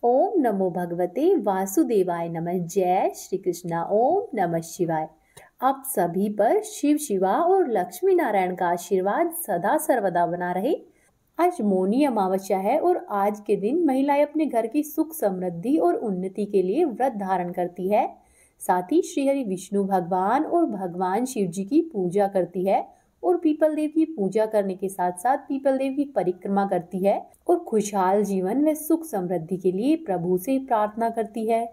ओम नमो भगवते वासुदेवाय नमः। जय श्री कृष्णा। ओम नमः शिवाय। आप सभी पर शिव शिवा और लक्ष्मी नारायण का आशीर्वाद सदा सर्वदा बना रहे। आज मौनी अमावस्या है और आज के दिन महिलाएं अपने घर की सुख समृद्धि और उन्नति के लिए व्रत धारण करती है। साथ ही श्री हरि विष्णु भगवान और भगवान शिव जी की पूजा करती है और पीपल देव की पूजा करने के साथ साथ पीपल देव की परिक्रमा करती है और खुशहाल जीवन व सुख समृद्धि के लिए प्रभु से प्रार्थना करती है।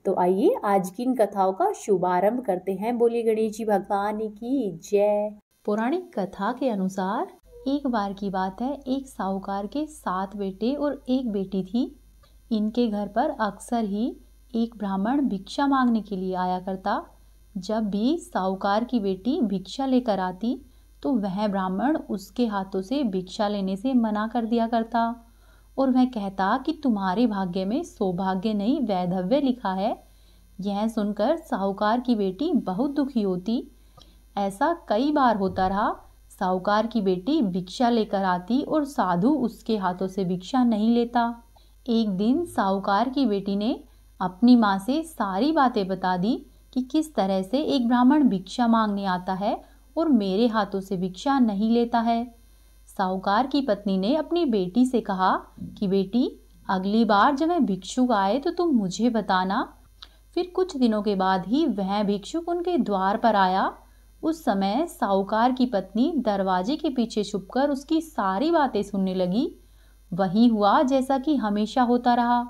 तो आइए आज की इन कथाओं का शुभारंभ करते हैं। बोलिए गणेश जी भगवान की जय। पौराणिक कथा के अनुसार एक बार की बात है, एक साहूकार के 7 बेटे और एक बेटी थी। इनके घर पर अक्सर ही एक ब्राह्मण भिक्षा मांगने के लिए आया करता। जब भी साहूकार की बेटी भिक्षा लेकर आती तो वह ब्राह्मण उसके हाथों से भिक्षा लेने से मना कर दिया करता और वह कहता कि तुम्हारे भाग्य में सौभाग्य नहीं वैधव्य लिखा है। यह सुनकर साहूकार की बेटी बहुत दुखी होती। ऐसा कई बार होता रहा। साहूकार की बेटी भिक्षा लेकर आती और साधु उसके हाथों से भिक्षा नहीं लेता। एक दिन साहूकार की बेटी ने अपनी माँ से सारी बातें बता दी कि किस तरह से एक ब्राह्मण भिक्षा मांगने आता है और मेरे हाथों से भिक्षा नहीं लेता है। साहूकार की पत्नी ने अपनी बेटी से कहा कि बेटी, अगली बार जब वह भिक्षुक आए तो तुम मुझे बताना। फिर कुछ दिनों के बाद ही वह भिक्षुक उनके द्वार पर आया। उस समय साहूकार की पत्नी दरवाजे के पीछे छुपकर उसकी सारी बातें सुनने लगी। वही हुआ जैसा कि हमेशा होता रहा।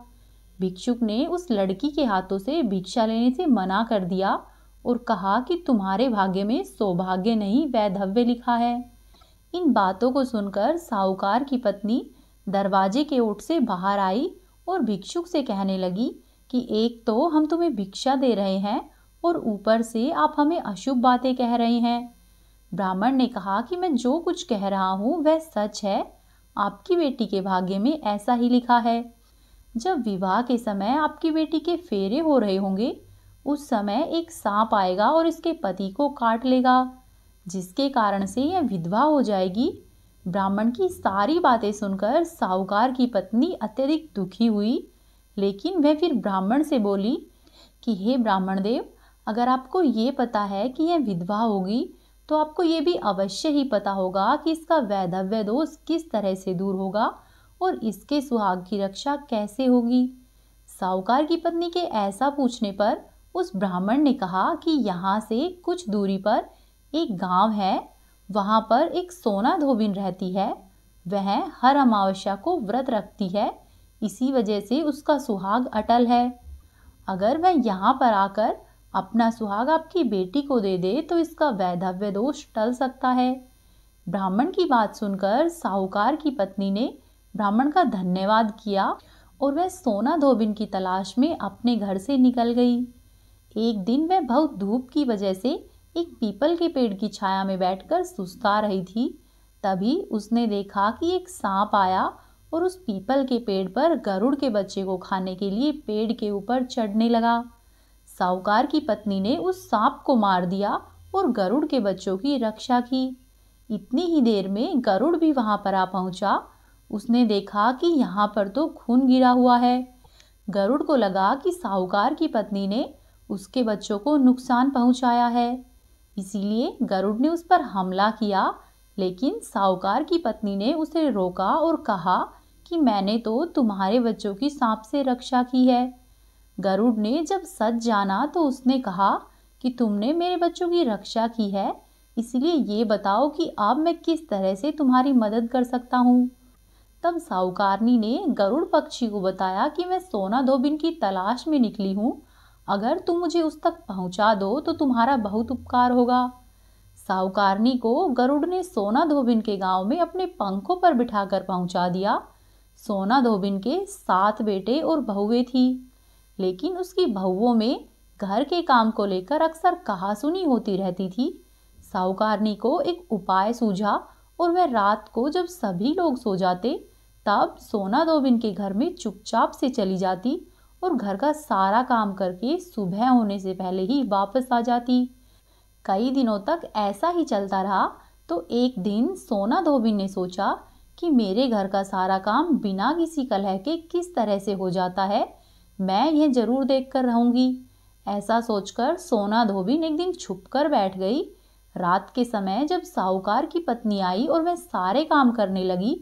भिक्षुक ने उस लड़की के हाथों से भिक्षा लेने से मना कर दिया और कहा कि तुम्हारे भाग्य में सौभाग्य नहीं वैधव्य लिखा है। इन बातों को सुनकर साहूकार की पत्नी दरवाजे के ओट से बाहर आई और भिक्षुक से कहने लगी कि एक तो हम तुम्हें भिक्षा दे रहे हैं और ऊपर से आप हमें अशुभ बातें कह रहे हैं। ब्राह्मण ने कहा कि मैं जो कुछ कह रहा हूँ वह सच है। आपकी बेटी के भाग्य में ऐसा ही लिखा है। जब विवाह के समय आपकी बेटी के फेरे हो रहे होंगे उस समय एक सांप आएगा और इसके पति को काट लेगा, जिसके कारण से यह विधवा हो जाएगी। ब्राह्मण की सारी बातें सुनकर साहूकार की पत्नी अत्यधिक दुखी हुई, लेकिन वह फिर ब्राह्मण से बोली कि हे ब्राह्मण देव, अगर आपको ये पता है कि यह विधवा होगी तो आपको ये भी अवश्य ही पता होगा कि इसका वैधव्य दोष किस तरह से दूर होगा और इसके सुहाग की रक्षा कैसे होगी। साहूकार की पत्नी के ऐसा पूछने पर उस ब्राह्मण ने कहा कि यहाँ से कुछ दूरी पर एक गांव है, वहाँ पर एक सोना धोबिन रहती है। वह हर अमावस्या को व्रत रखती है, इसी वजह से उसका सुहाग अटल है। अगर वह यहाँ पर आकर अपना सुहाग आपकी बेटी को दे दे तो इसका वैधव्य दोष टल सकता है। ब्राह्मण की बात सुनकर साहूकार की पत्नी ने ब्राह्मण का धन्यवाद किया और वह सोना धोबिन की तलाश में अपने घर से निकल गई। एक दिन वह बहुत धूप की वजह से एक पीपल के पेड़ की छाया में बैठकर सुस्ता रही थी। तभी उसने देखा कि एक सांप आया और उस पीपल के पेड़ पर गरुड़ के बच्चे को खाने के लिए पेड़ के ऊपर चढ़ने लगा। साहूकार की पत्नी ने उस सांप को मार दिया और गरुड़ के बच्चों की रक्षा की। इतनी ही देर में गरुड़ भी वहां पर आ पहुंचा। उसने देखा कि यहाँ पर तो खून गिरा हुआ है। गरुड़ को लगा कि साहूकार की पत्नी ने उसके बच्चों को नुकसान पहुंचाया है, इसीलिए गरुड़ ने उस पर हमला किया। लेकिन साहूकार की पत्नी ने उसे रोका और कहा कि मैंने तो तुम्हारे बच्चों की सांप से रक्षा की है। गरुड़ ने जब सच जाना तो उसने कहा कि तुमने मेरे बच्चों की रक्षा की है, इसलिए ये बताओ कि अब मैं किस तरह से तुम्हारी मदद कर सकता हूँ। तब साहूकारनी ने गरुड़ पक्षी को बताया कि मैं सोना धोबिन की तलाश में निकली हूँ, अगर तुम मुझे उस तक पहुँचा दो तो तुम्हारा बहुत उपकार होगा। साहूकारनी को गरुड़ ने सोना धोबिन के गांव में अपने पंखों पर बिठाकर पहुँचा दिया। सोना धोबिन के 7 बेटे और बहुएं थी, लेकिन उसकी बहुओं में घर के काम को लेकर अक्सर कहासुनी होती रहती थी। साहूकारनी को एक उपाय सूझा और वह रात को जब सभी लोग सो जाते तब सोना धोबिन के घर में चुपचाप से चली जाती और घर का सारा काम करके सुबह होने से पहले ही वापस आ जाती। कई दिनों तक ऐसा ही चलता रहा तो एक दिन सोना धोबिन ने सोचा कि मेरे घर का सारा काम बिना किसी कलह के किस तरह से हो जाता है। मैं यह जरूर देख कर रहूंगी। ऐसा सोचकर सोना धोबिन एक दिन छुप कर बैठ गई। रात के समय जब साहूकार की पत्नी आई और वह सारे काम करने लगी,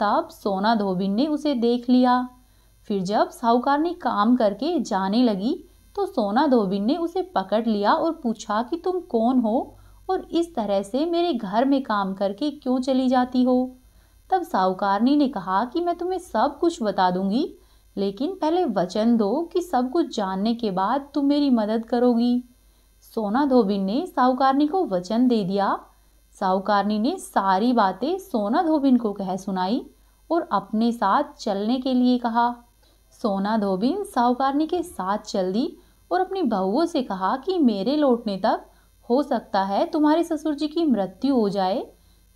तब सोना धोबिन ने उसे देख लिया। फिर जब साहूकारनी काम करके जाने लगी तो सोना धोबिन ने उसे पकड़ लिया और पूछा कि तुम कौन हो और इस तरह से मेरे घर में काम करके क्यों चली जाती हो। तब साहूकारनी ने कहा कि मैं तुम्हें सब कुछ बता दूंगी, लेकिन पहले वचन दो कि सब कुछ जानने के बाद तुम मेरी मदद करोगी। सोना धोबिन ने साहूकारनी को वचन दे दिया। साहूकारनी ने सारी बातें सोना धोबिन को कह सुनाई और अपने साथ चलने के लिए कहा। सोना धोबिन साहूकारनी के साथ चल दी और अपनी बहुओं से कहा कि मेरे लौटने तक हो सकता है तुम्हारे ससुर जी की मृत्यु हो जाए,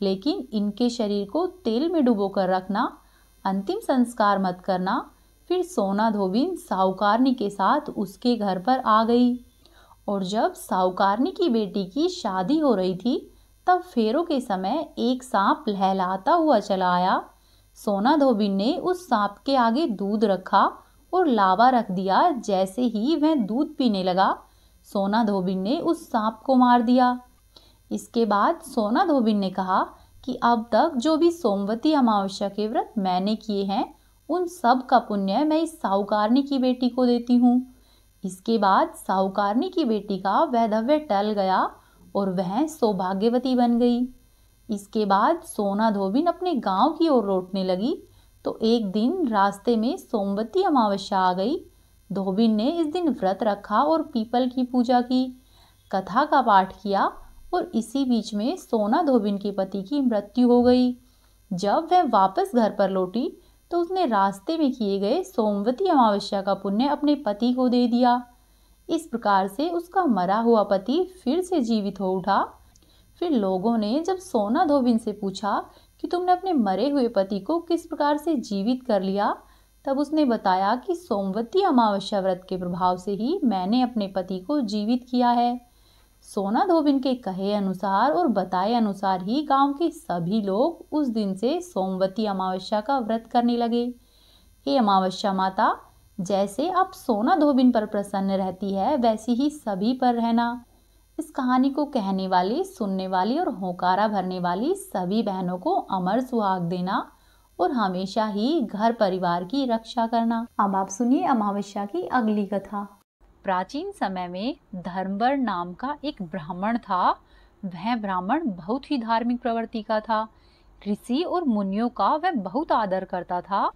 लेकिन इनके शरीर को तेल में डुबो कर रखना, अंतिम संस्कार मत करना। फिर सोना धोबिन साहूकारनी के साथ उसके घर पर आ गई और जब साहूकारनी की बेटी की शादी हो रही थी, तब फेरों के समय एक सांप लहलहाता हुआ चला आया। सोना धोबिन ने उस सांप के आगे दूध रखा और लावा रख दिया। जैसे ही वह दूध पीने लगा, सोना धोबिन ने उस सांप को मार दिया। इसके बाद सोना धोबिन ने कहा कि अब तक जो भी सोमवती अमावस्या के व्रत मैंने किए हैं, उन सब का पुण्य मैं इस साहूकारनी की बेटी को देती हूँ। इसके बाद साहूकारनी की बेटी का वैधव्य टल गया और वह सौभाग्यवती बन गई। इसके बाद सोना धोबिन अपने गांव की ओर लौटने लगी तो एक दिन रास्ते में सोमवती अमावस्या आ गई। धोबिन ने इस दिन व्रत रखा और पीपल की पूजा की, कथा का पाठ किया और इसी बीच में सोना धोबिन के पति की मृत्यु हो गई। जब वह वापस घर पर लौटी तो उसने रास्ते में किए गए सोमवती अमावस्या का पुण्य अपने पति को दे दिया। इस प्रकार से उसका मरा हुआ पति फिर से जीवित हो उठा। फिर लोगों ने जब सोना धोबिन से पूछा कि तुमने अपने मरे हुए पति को किस प्रकार से जीवित कर लिया, तब उसने बताया कि सोमवती अमावस्या व्रत के प्रभाव से ही मैंने अपने पति को जीवित किया है। सोना धोबिन के कहे अनुसार और बताए अनुसार ही गांव के सभी लोग उस दिन से सोमवती अमावस्या का व्रत करने लगे। हे अमावस्या माता, जैसे आप सोना धोबिन पर प्रसन्न रहती है, वैसी ही सभी पर रहना। इस कहानी को कहने वाली, सुनने वाली और होकारा भरने वाली सभी बहनों को अमर सुहाग देना और हमेशा ही घर परिवार की रक्षा करना। अब आप सुनिए अमावस्या की अगली कथा। प्राचीन समय में धर्मवर नाम का एक ब्राह्मण था। वह ब्राह्मण बहुत ही धार्मिक प्रवृत्ति का था। ऋषि और मुनियों का वह बहुत आदर करता था।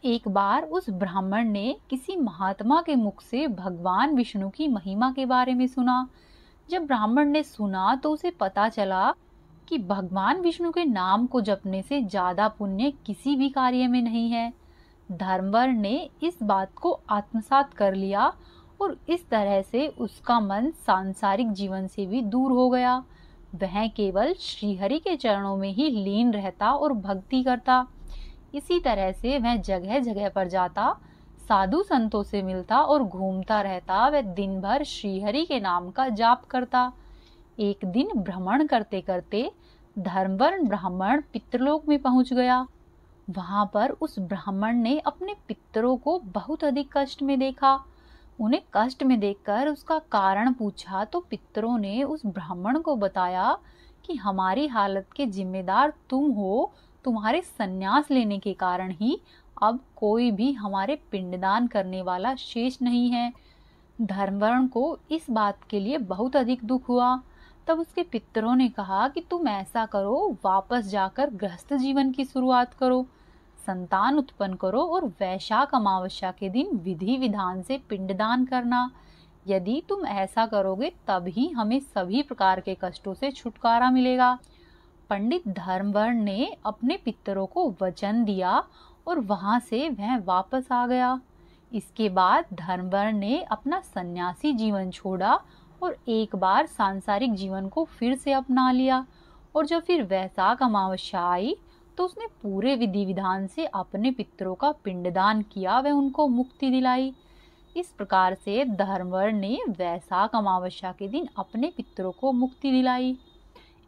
एक बार उस ब्राह्मण ने किसी महात्मा के मुख से भगवान विष्णु की महिमा के बारे में सुना। जब ब्राह्मण ने सुना तो उसे पता चला कि भगवान विष्णु के नाम को जपने से ज्यादा पुण्य किसी भी कार्य में नहीं है। धर्मवर ने इस बात को आत्मसात कर लिया और इस तरह से उसका मन सांसारिक जीवन से भी दूर हो गया। वह केवल श्रीहरि के चरणों में ही लीन रहता और भक्ति करता। इसी तरह से वह जगह जगह पर जाता, साधु संतों से मिलता और घूमता रहता। वह दिन भर श्रीहरि के नाम का जाप करता। एक दिन भ्रमण करते करते धर्मवर ब्राह्मण पितृलोक में पहुंच गया। वहां पर उस ब्राह्मण ने अपने पितरों को बहुत अधिक कष्ट में देखा। उन्हें कष्ट में देखकर उसका कारण पूछा तो पितरों ने उस ब्राह्मण को बताया कि हमारी हालत के जिम्मेदार तुम हो। तुम्हारे संन्यास लेने के कारण ही अब कोई भी हमारे पिंडदान करने वाला शेष नहीं है। धर्मवर्ण को इस बात के लिए बहुत अधिक दुख हुआ। तब उसके पितरों ने कहा कि तुम ऐसा करो, वापस जाकर गृहस्थ जीवन की शुरुआत करो, संतान उत्पन्न करो और वैशाख अमावस्या के दिन विधि विधान से पिंडदान करना। यदि तुम ऐसा करोगे तभी हमें सभी प्रकार के कष्टों से छुटकारा मिलेगा। पंडित धर्मवर्ण ने अपने पितरों को वचन दिया और वहां से वह वापस आ गया। इसके बाद धर्मवर्ण ने अपना सन्यासी जीवन छोड़ा और एक बार सांसारिक जीवन को फिर से अपना लिया। और जब फिर वैशाख अमावस्या आई तो उसने पूरे विधि विधान से अपने पितरों का पिंडदान किया, वह उनको मुक्ति दिलाई। इस प्रकार से धर्मवर्ण ने वैशाख अमावस्या के दिन अपने पितरों को मुक्ति दिलाई।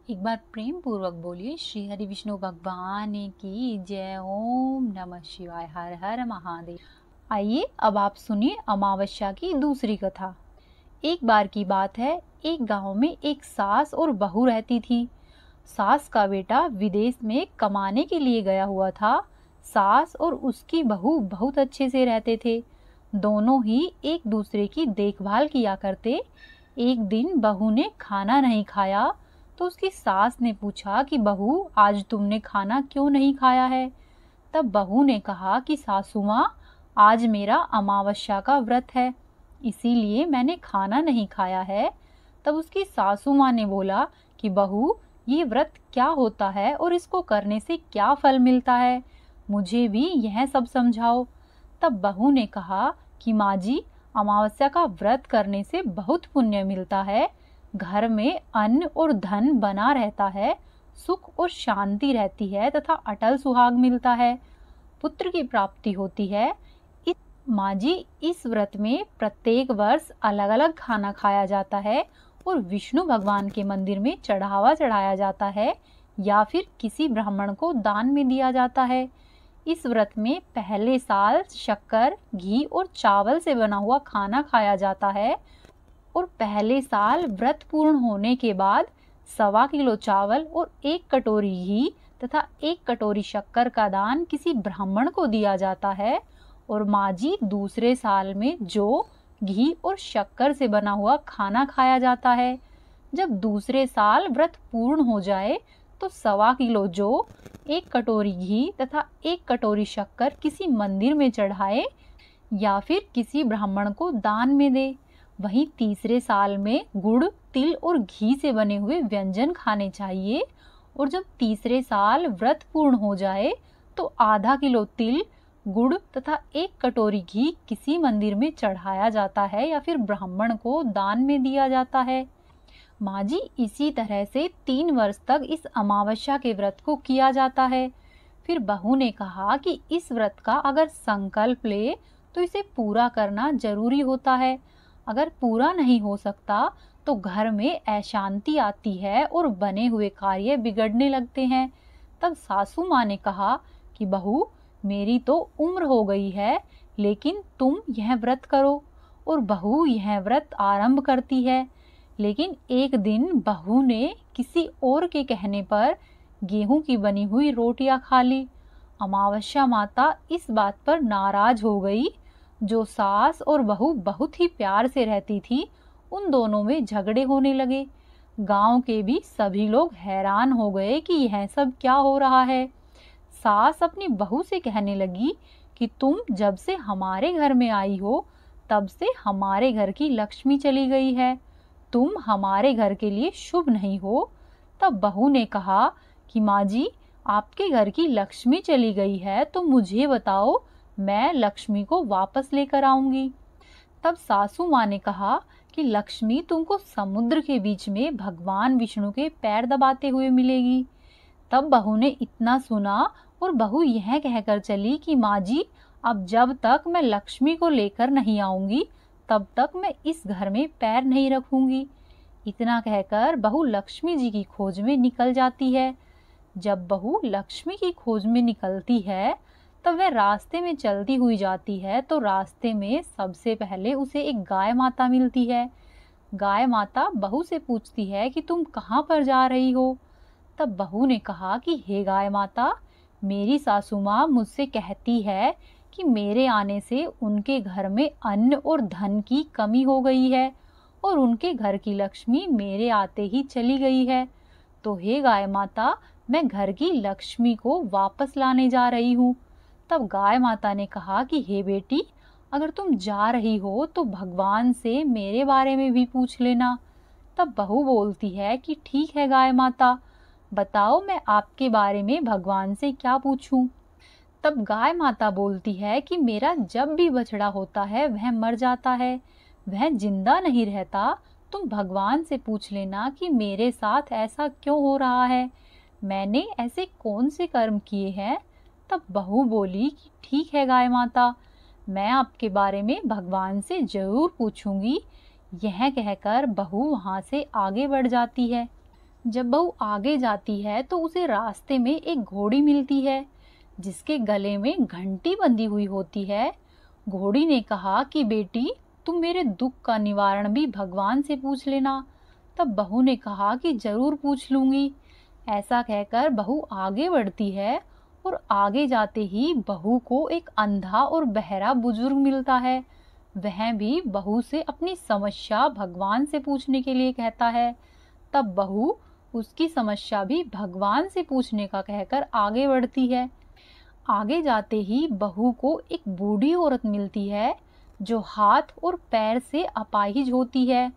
एक बार प्रेम पूर्वक बोलिए श्री हरि विष्णु भगवान की जय। ओम नमः शिवाय। हर हर महादेव। आइए अब आप सुनिए अमावस्या की दूसरी कथा। एक बार की बात है, एक गांव में एक सास और बहू रहती थी। सास का बेटा विदेश में कमाने के लिए गया हुआ था। सास और उसकी बहू बहुत अच्छे से रहते थे। दोनों ही एक दूसरे की देखभाल किया करते। एक दिन बहू ने खाना नहीं खाया तो उसकी सास ने पूछा कि बहू, आज तुमने खाना क्यों नहीं खाया है? तब बहू ने कहा कि सासू माँ, आज मेरा अमावस्या का व्रत है, इसीलिए मैंने खाना नहीं खाया है। तब उसकी सासू माँ ने बोला कि बहू, ये व्रत क्या होता है और इसको करने से क्या फल मिलता है, मुझे भी यह सब समझाओ। तब बहू ने कहा कि माँ जी, अमावस्या का व्रत करने से बहुत पुण्य मिलता है। घर में अन्न और धन बना रहता है, सुख और शांति रहती है तथा अटल सुहाग मिलता है, पुत्र की प्राप्ति होती है। माँ जी, इस व्रत में प्रत्येक वर्ष अलग अलग खाना खाया जाता है और विष्णु भगवान के मंदिर में चढ़ावा चढ़ाया जाता है या फिर किसी ब्राह्मण को दान में दिया जाता है। इस व्रत में पहले साल शक्कर, घी और चावल से बना हुआ खाना खाया जाता है और पहले साल व्रत पूर्ण होने के बाद 1.25 किलो चावल और 1 कटोरी घी तथा 1 कटोरी शक्कर का दान किसी ब्राह्मण को दिया जाता है। और माँ जी, दूसरे साल में जो घी और शक्कर से बना हुआ खाना खाया जाता है, जब दूसरे साल व्रत पूर्ण हो जाए तो 1.25 किलो जो, 1 कटोरी घी तथा 1 कटोरी शक्कर किसी मंदिर में चढ़ाए या फिर किसी ब्राह्मण को दान में दे। वहीं तीसरे साल में गुड़, तिल और घी से बने हुए व्यंजन खाने चाहिए। और जब तीसरे साल व्रत पूर्ण हो जाए तो आधा किलो तिल, गुड़ तथा 1 कटोरी घी किसी मंदिर में चढ़ाया जाता है या फिर ब्राह्मण को दान में दिया जाता है। माँ जी, इसी तरह से 3 वर्ष तक इस अमावस्या के व्रत को किया जाता है। फिर बहू ने कहा कि इस व्रत का अगर संकल्प ले तो इसे पूरा करना जरूरी होता है। अगर पूरा नहीं हो सकता तो घर में अशांति आती है और बने हुए कार्य बिगड़ने लगते हैं। तब सासू माँ ने कहा कि बहू, मेरी तो उम्र हो गई है, लेकिन तुम यह व्रत करो। और बहू यह व्रत आरंभ करती है। लेकिन एक दिन बहू ने किसी और के कहने पर गेहूं की बनी हुई रोटियां खा ली। अमावस्या माता इस बात पर नाराज हो गई। जो सास और बहू बहुत ही प्यार से रहती थी, उन दोनों में झगड़े होने लगे। गांव के भी सभी लोग हैरान हो गए कि यह सब क्या हो रहा है। सास अपनी बहू से कहने लगी कि तुम जब से हमारे घर में आई हो, तब से हमारे घर की लक्ष्मी चली गई है। तुम हमारे घर के लिए शुभ नहीं हो। तब बहू ने कहा कि माँ जी, आपके घर की लक्ष्मी चली गई है तो मुझे बताओ, मैं लक्ष्मी को वापस लेकर आऊंगी। तब सासू माँ ने कहा कि लक्ष्मी तुमको समुद्र के बीच में भगवान विष्णु के पैर दबाते हुए मिलेगी। तब बहू ने इतना सुना और बहू यह कहकर चली कि माँ जी, अब जब तक मैं लक्ष्मी को लेकर नहीं आऊंगी, तब तक मैं इस घर में पैर नहीं रखूंगी। इतना कहकर बहू लक्ष्मी जी की खोज में निकल जाती है। जब बहू लक्ष्मी की खोज में निकलती है, तब वह रास्ते में चलती हुई जाती है तो रास्ते में सबसे पहले उसे एक गाय माता मिलती है। गाय माता बहू से पूछती है कि तुम कहाँ पर जा रही हो? तब बहू ने कहा कि हे गाय माता, मेरी सासू माँ मुझसे कहती है कि मेरे आने से उनके घर में अन्न और धन की कमी हो गई है और उनके घर की लक्ष्मी मेरे आते ही चली गई है। तो हे गाय माता, मैं घर की लक्ष्मी को वापस लाने जा रही हूँ। तब गाय माता ने कहा कि हे बेटी, अगर तुम जा रही हो तो भगवान से मेरे बारे में भी पूछ लेना। तब बहू बोलती है कि ठीक है गाय माता, बताओ मैं आपके बारे में भगवान से क्या पूछूं। तब गाय माता बोलती है कि मेरा जब भी बछड़ा होता है वह मर जाता है, वह जिंदा नहीं रहता। तुम भगवान से पूछ लेना कि मेरे साथ ऐसा क्यों हो रहा है, मैंने ऐसे कौन से कर्म किए हैं। तब बहू बोली कि ठीक है गाय माता, मैं आपके बारे में भगवान से जरूर पूछूंगी। यह कहकर बहू वहां से आगे बढ़ जाती है। जब बहू आगे जाती है तो उसे रास्ते में एक घोड़ी मिलती है जिसके गले में घंटी बंधी हुई होती है। घोड़ी ने कहा कि बेटी, तुम मेरे दुख का निवारण भी भगवान से पूछ लेना। तब बहू ने कहा कि जरूर पूछ लूंगी। ऐसा कहकर बहू आगे बढ़ती है और आगे जाते ही बहू को एक अंधा और बहरा बुजुर्ग मिलता है। वह भी बहू से अपनी समस्या भगवान से पूछने के लिए कहता है। तब बहू उसकी समस्या भी भगवान से पूछने का कहकर आगे बढ़ती है। आगे जाते ही बहू को एक बूढ़ी औरत मिलती है जो हाथ और पैर से अपाहिज होती है।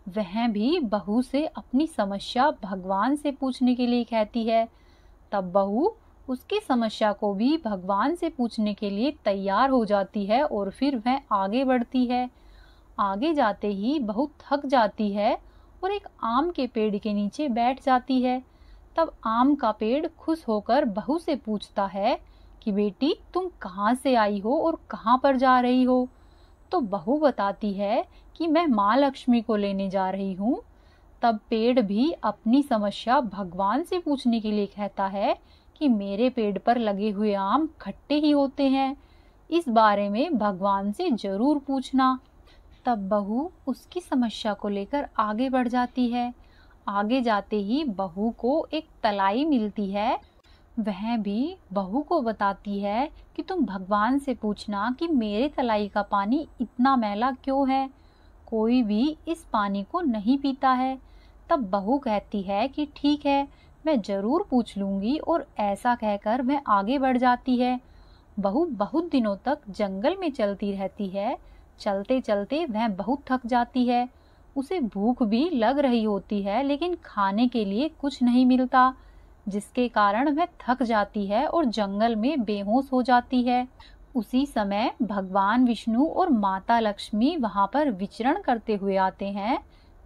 वह भी बहू से अपनी समस्या भगवान से पूछने के लिए कहती है। तब बहू उसकी समस्या को भी भगवान से पूछने के लिए तैयार हो जाती है और फिर वह आगे बढ़ती है। आगे जाते ही बहू थक जाती है और एक आम के पेड़ के नीचे बैठ जाती है। तब आम का पेड़ खुश होकर बहू से पूछता है कि बेटी, तुम कहाँ से आई हो और कहाँ पर जा रही हो? तो बहू बताती है कि मैं माँ लक्ष्मी को लेने जा रही हूँ। तब पेड़ भी अपनी समस्या भगवान से पूछने के लिए कहता है कि मेरे पेड़ पर लगे हुए आम खट्टे ही होते हैं, इस बारे में भगवान से जरूर पूछना। तब बहू उसकी समस्या को लेकर आगे बढ़ जाती है। आगे जाते ही बहू को एक तलाई मिलती है। वह भी बहू को बताती है कि तुम भगवान से पूछना कि मेरे तलाई का पानी इतना मैला क्यों है, कोई भी इस पानी को नहीं पीता है। तब बहू कहती है कि ठीक है, मैं जरूर पूछ लूंगी, और ऐसा कहकर वह आगे बढ़ जाती है। बहू बहुत दिनों तक जंगल में चलती रहती है। चलते चलते वह बहुत थक जाती है। उसे भूख भी लग रही होती है, लेकिन खाने के लिए कुछ नहीं मिलता, जिसके कारण वह थक जाती है और जंगल में बेहोश हो जाती है। उसी समय भगवान विष्णु और माता लक्ष्मी वहां पर विचरण करते हुए आते हैं।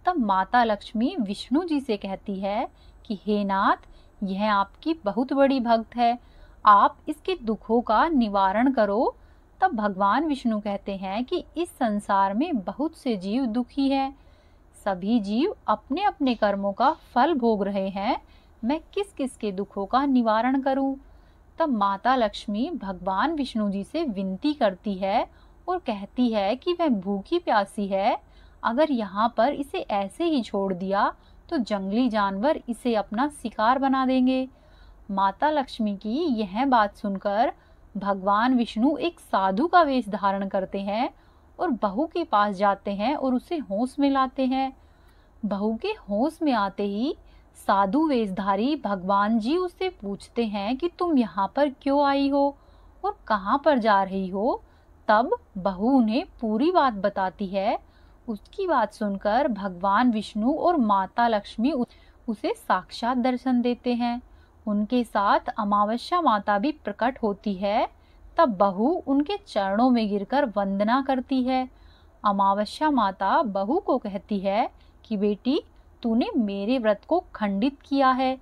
तब माता लक्ष्मी विष्णु जी से कहती है कि हे नाथ, यह आपकी बहुत बड़ी भक्त है, आप इसके दुखों का निवारण करो। तब भगवान विष्णु कहते हैं कि इस संसार में बहुत से जीव दुखी हैं, सभी जीव अपने अपने कर्मों का फल भोग रहे हैं, मैं किस किस के दुखों का निवारण करूं? तब माता लक्ष्मी भगवान विष्णु जी से विनती करती है और कहती है कि वह भूखी प्यासी है, अगर यहाँ पर इसे ऐसे ही छोड़ दिया तो जंगली जानवर इसे अपना शिकार बना देंगे। माता लक्ष्मी की यह बात सुनकर भगवान विष्णु एक साधु का वेश धारण करते हैं और बहू के पास जाते हैं और उसे होश में लाते हैं। बहू के होश में आते ही साधु वेशधारी भगवान जी उससे पूछते हैं कि तुम यहाँ पर क्यों आई हो और कहाँ पर जा रही हो? तब बहू उन्हें पूरी बात बताती है। उसकी बात सुनकर भगवान विष्णु और माता लक्ष्मी उसे साक्षात दर्शन देते हैं। उनके साथ अमावस्या माता भी प्रकट होती है। तब बहू उनके चरणों में गिरकर वंदना करती है। अमावस्या माता बहू को कहती है कि बेटी, तूने मेरे व्रत को खंडित किया है,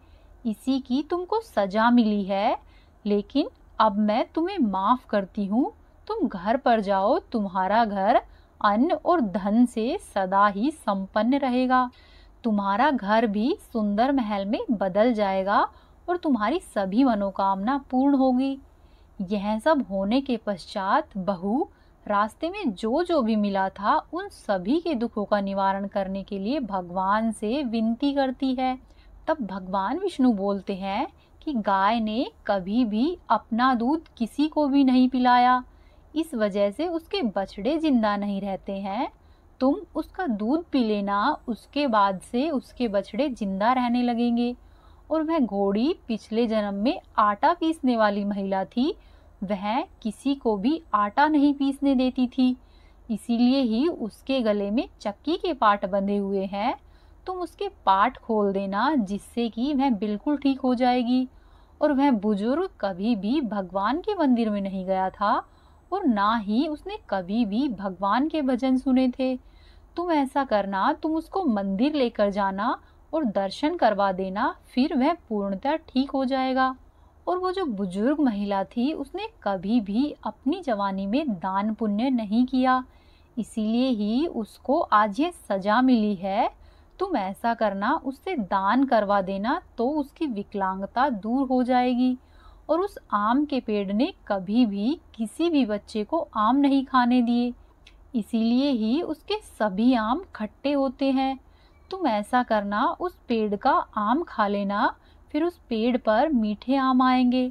इसी की तुमको सजा मिली है, लेकिन अब मैं तुम्हें माफ करती हूँ। तुम घर पर जाओ, तुम्हारा घर अन्न और धन से सदा ही संपन्न रहेगा। तुम्हारा घर भी सुंदर महल में बदल जाएगा और तुम्हारी सभी मनोकामना पूर्ण होगी। यह सब होने के पश्चात बहू रास्ते में जो जो भी मिला था उन सभी के दुखों का निवारण करने के लिए भगवान से विनती करती है। तब भगवान विष्णु बोलते हैं कि गाय ने कभी भी अपना दूध किसी को भी नहीं पिलाया, इस वजह से उसके बछड़े जिंदा नहीं रहते हैं। तुम उसका दूध पी लेना, उसके बाद से उसके बछड़े जिंदा रहने लगेंगे। और वह घोड़ी पिछले जन्म में आटा पीसने वाली महिला थी, वह किसी को भी आटा नहीं पीसने देती थी, इसीलिए ही उसके गले में चक्की के पाट बंधे हुए हैं। तुम उसके पाट खोल देना, जिससे कि वह बिल्कुल ठीक हो जाएगी। और वह बुजुर्ग कभी भी भगवान के मंदिर में नहीं गया था और ना ही उसने कभी भी भगवान के भजन सुने थे। तुम ऐसा करना, तुम उसको मंदिर लेकर जाना और दर्शन करवा देना, फिर वह पूर्णतः ठीक हो जाएगा। और वो जो बुजुर्ग महिला थी, उसने कभी भी अपनी जवानी में दान पुण्य नहीं किया, इसीलिए ही उसको आज ये सजा मिली है। तुम ऐसा करना, उससे दान करवा देना तो उसकी विकलांगता दूर हो जाएगी। और उस आम के पेड़ ने कभी भी किसी भी बच्चे को आम नहीं खाने दिए, इसीलिए ही उसके सभी आम खट्टे होते हैं। तुम ऐसा करना, उस पेड़ का आम खा लेना, फिर उस पेड़ पर मीठे आम आएंगे।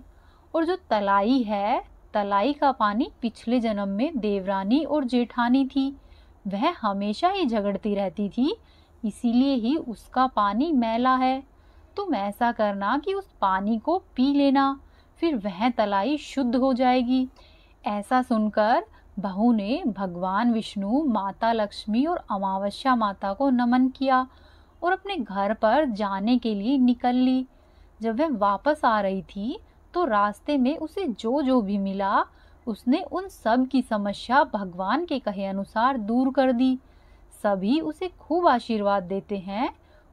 और जो तलाई है, तलाई का पानी पिछले जन्म में देवरानी और जेठानी थी, वह हमेशा ही झगड़ती रहती थी, इसीलिए ही उसका पानी मैला है। तुम ऐसा करना कि उस पानी को पी लेना, फिर वह तलाई शुद्ध हो जाएगी। ऐसा सुनकर बहू ने भगवान विष्णु, माता लक्ष्मी और अमावस्या माता को नमन किया और अपने घर पर जाने के लिए निकल ली। जब वह वापस आ रही थी तो रास्ते में उसे जो जो भी मिला, उसने उन सब की समस्या भगवान के कहे अनुसार दूर कर दी। सभी उसे खूब आशीर्वाद देते हैं।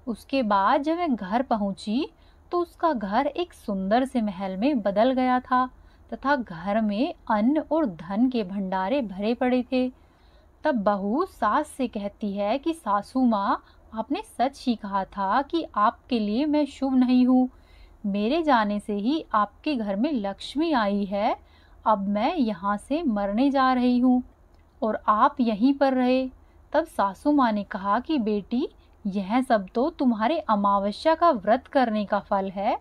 उसके बाद जब वह घर पहुंची तो उसका घर एक सुंदर से महल में बदल गया था तथा घर में अन्न और धन के भंडारे भरे पड़े थे। तब बहू सास से कहती है कि सासू माँ, आपने सच ही कहा था कि आपके लिए मैं शुभ नहीं हूँ। मेरे जाने से ही आपके घर में लक्ष्मी आई है। अब मैं यहाँ से मरने जा रही हूँ और आप यहीं पर रहे। तब सासू माँ ने कहा कि बेटी, यह सब तो तुम्हारे अमावस्या का व्रत करने का फल है।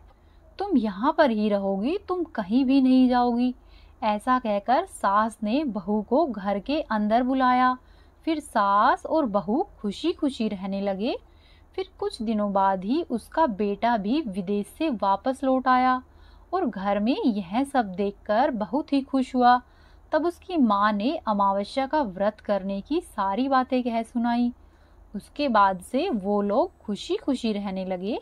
तुम यहाँ पर ही रहोगी, तुम कहीं भी नहीं जाओगी। ऐसा कहकर सास ने बहू को घर के अंदर बुलाया। फिर सास और बहू खुशी खुशी रहने लगे। फिर कुछ दिनों बाद ही उसका बेटा भी विदेश से वापस लौट आया और घर में यह सब देखकर बहुत ही खुश हुआ। तब उसकी माँ ने अमावस्या का व्रत करने की सारी बातें कह सुनाई। उसके बाद से वो लोग खुशी खुशी रहने लगे।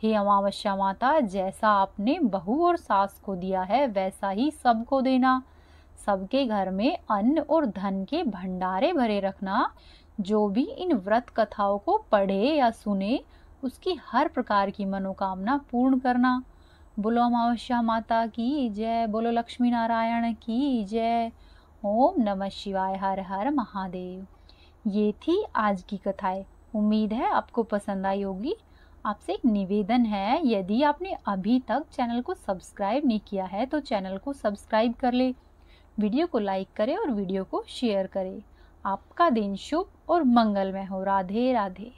हे अमावस्या माता, जैसा आपने बहू और सास को दिया है वैसा ही सबको देना। सबके घर में अन्न और धन के भंडारे भरे रखना। जो भी इन व्रत कथाओं को पढ़े या सुने, उसकी हर प्रकार की मनोकामना पूर्ण करना। बोलो अमावस्या माता की जय, बोलो लक्ष्मी नारायण की जय। ओम नमः शिवाय। हर हर महादेव। ये थी आज की कथाएं। उम्मीद है आपको पसंद आई होगी। आपसे एक निवेदन है, यदि आपने अभी तक चैनल को सब्सक्राइब नहीं किया है तो चैनल को सब्सक्राइब कर ले, वीडियो को लाइक करें और वीडियो को शेयर करें। आपका दिन शुभ और मंगलमय हो। राधे राधे।